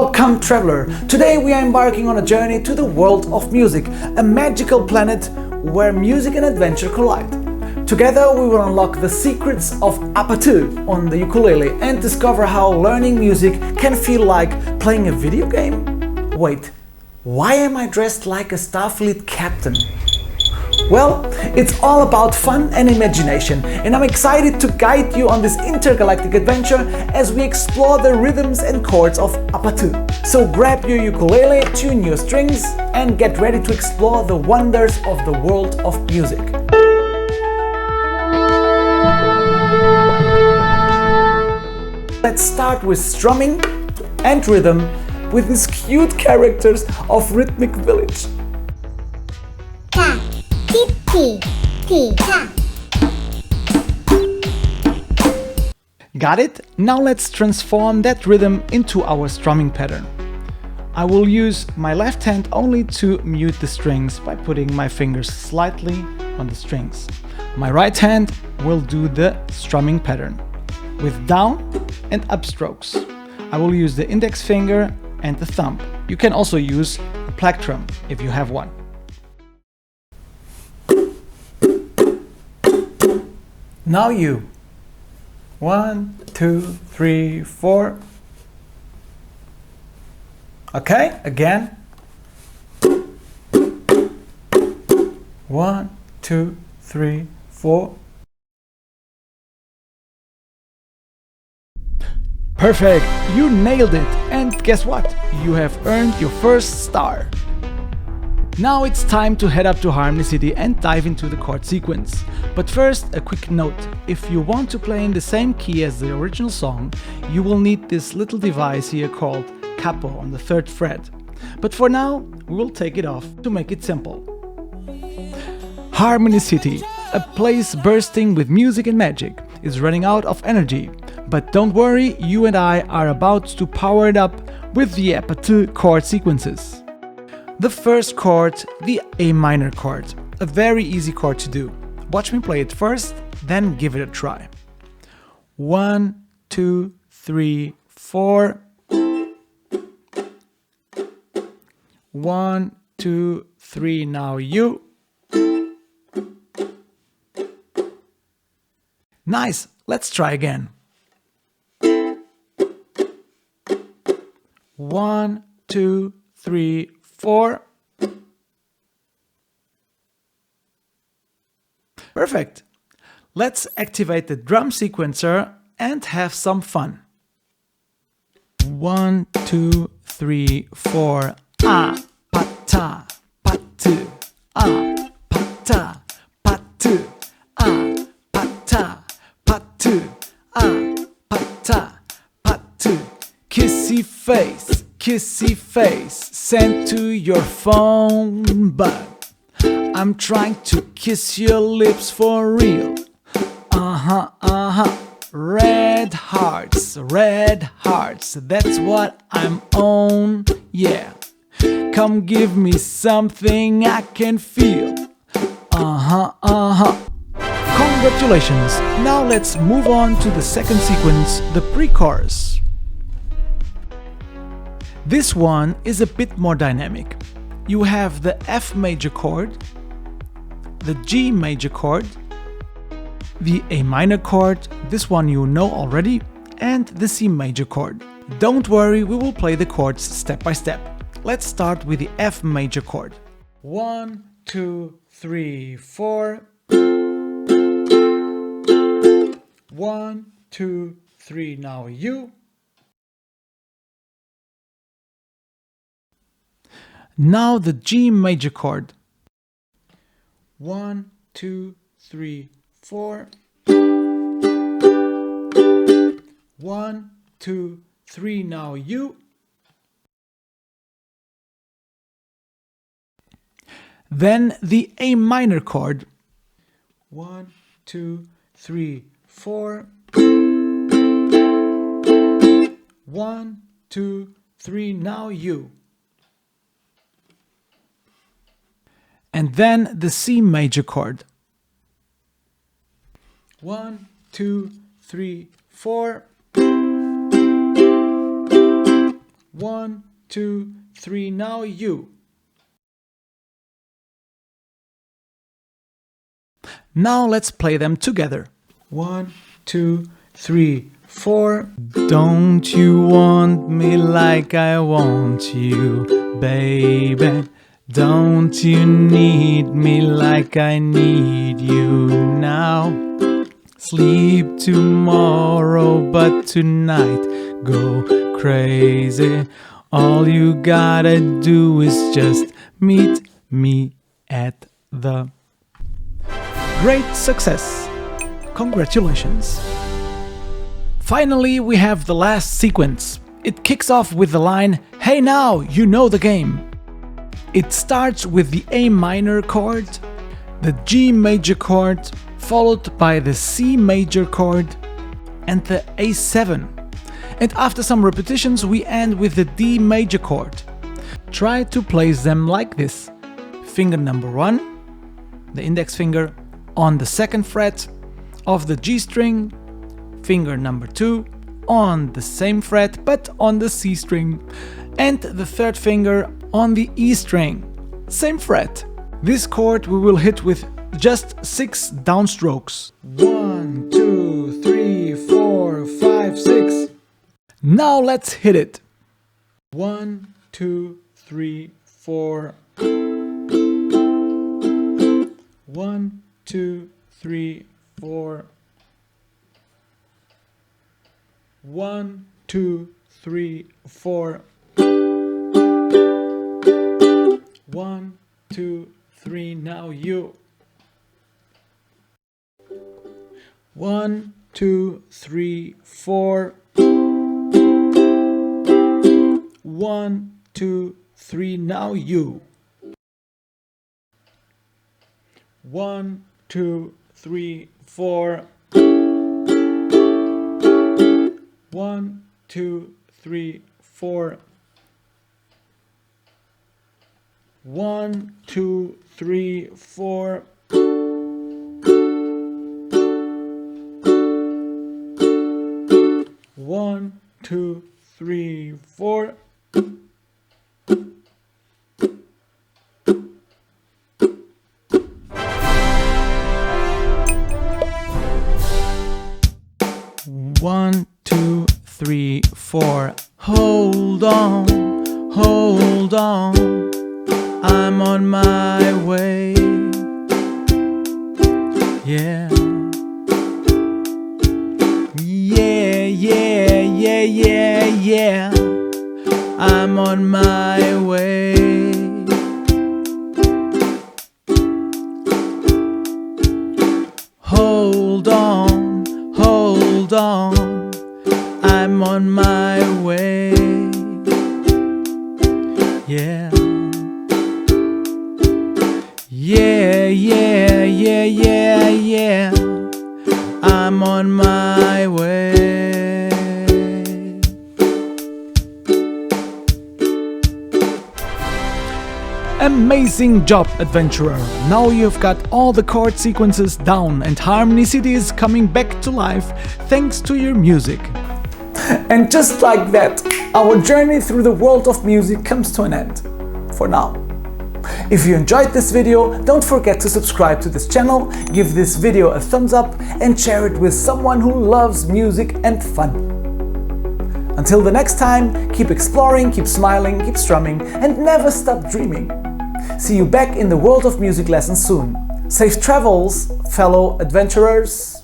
Welcome, traveler! Today we are embarking on a journey to the world of music, a magical planet where music and adventure collide. Together we will unlock the secrets of APT on the ukulele and discover how learning music can feel like playing a video game. Wait, why am I dressed like a Starfleet captain? Well, it's all about fun and imagination, and I'm excited to guide you on this intergalactic adventure as we explore the rhythms and chords of APT. So grab your ukulele, tune your strings, and get ready to explore the wonders of the world of music. Let's start with strumming and rhythm with these cute characters of Rhythmic Village. Got it? Now let's transform that rhythm into our strumming pattern. I will use my left hand only to mute the strings by putting my fingers slightly on the strings. My right hand will do the strumming pattern with down and up strokes. I will use the index finger and the thumb. You can also use a plectrum if you have one. Now you. 1, 2, 3, 4. Okay, again. 1, 2, 3, 4. Perfect! You nailed it! And guess what? You have earned your first star. Now it's time to head up to Harmony City and dive into the chord sequence. But first, a quick note. If you want to play in the same key as the original song, you will need this little device here called capo on the 3rd fret. But for now, we will take it off to make it simple. Harmony City, a place bursting with music and magic, is running out of energy. But don't worry, you and I are about to power it up with the APT chord sequences. The first chord, the A minor chord, a very easy chord to do. Watch me play it first, then give it a try. 1, 2, 3, 4. 1, 2, 3, now you. Nice, let's try again. 1, 2, 3, 4. Perfect. Let's activate the drum sequencer and have some fun. 1, 2, 3, 4. Ah, pa-ta, pa-tu. Ah, pa-ta, pa-tu. Ah, pa-ta, pa-tu. Ah, pa-ta, pa-tu. Kissy face, sent to your phone, but I'm trying to kiss your lips for real. Red hearts, that's what I'm on, yeah. Come give me something I can feel. Congratulations! Now let's move on to the second sequence, the pre-chorus. This one is a bit more dynamic. You have the F major chord, the G major chord, the A minor chord, this one you know already, and the C major chord. Don't worry, we will play the chords step by step. Let's start with the F major chord. 1, 2, 3, 4. 1, 2, 3, now you. Now the G major chord. 1, 2, 3, 4. 1, 2, 3, now you. Then the A minor chord. 1, 2, 3, 4. 1, 2, 3, now you. And then the C major chord. 1, 2, 3, 4. 1, 2, 3, now you. Now let's play them together. 1, 2, 3, 4. Don't you want me like I want you, baby? Don't you need me like I need you now? Sleep tomorrow, but tonight go crazy. All you gotta do is just meet me at the... Great success! Congratulations! Finally, we have the last sequence. It kicks off with the line, "Hey now, you know the game." It starts with the A minor chord, the G major chord, followed by the C major chord and the A7. And after some repetitions, we end with the D major chord. Try to place them like this. Finger number 1, the index finger, on the 2nd fret of the G string, finger number 2 on the same fret but on the C string, and the 3rd finger on the E string, same fret. This chord we will hit with just 6 downstrokes. 1, 2, 3, 4, 5, 6. Now let's hit it. 1, 2, 3, 4. 1, 2, 3, 4. 1, 2, 3, 4. 1, 2, 3, now you. 1, 2, 3, 4. 1, 2, 3, now you. 1, 2, 3, 4. 1, 2, 3, 4. 1, 2, 3, 4. 1, 2, 3, 4. One, two, three, four. Hold on, hold on. I'm on my way. Yeah. Yeah, yeah, yeah, yeah, yeah. I'm on my way. Hold on, hold on. I'm on my way. Yeah. Yeah, yeah, yeah, yeah, yeah. I'm on my way. Amazing job, adventurer! Now you've got all the chord sequences down and Harmony City is coming back to life thanks to your music. And just like that, our journey through the world of music comes to an end. For now. If you enjoyed this video, don't forget to subscribe to this channel, give this video a thumbs up and share it with someone who loves music and fun. Until the next time, keep exploring, keep smiling, keep strumming and never stop dreaming. See you back in the world of music lessons soon. Safe travels, fellow adventurers!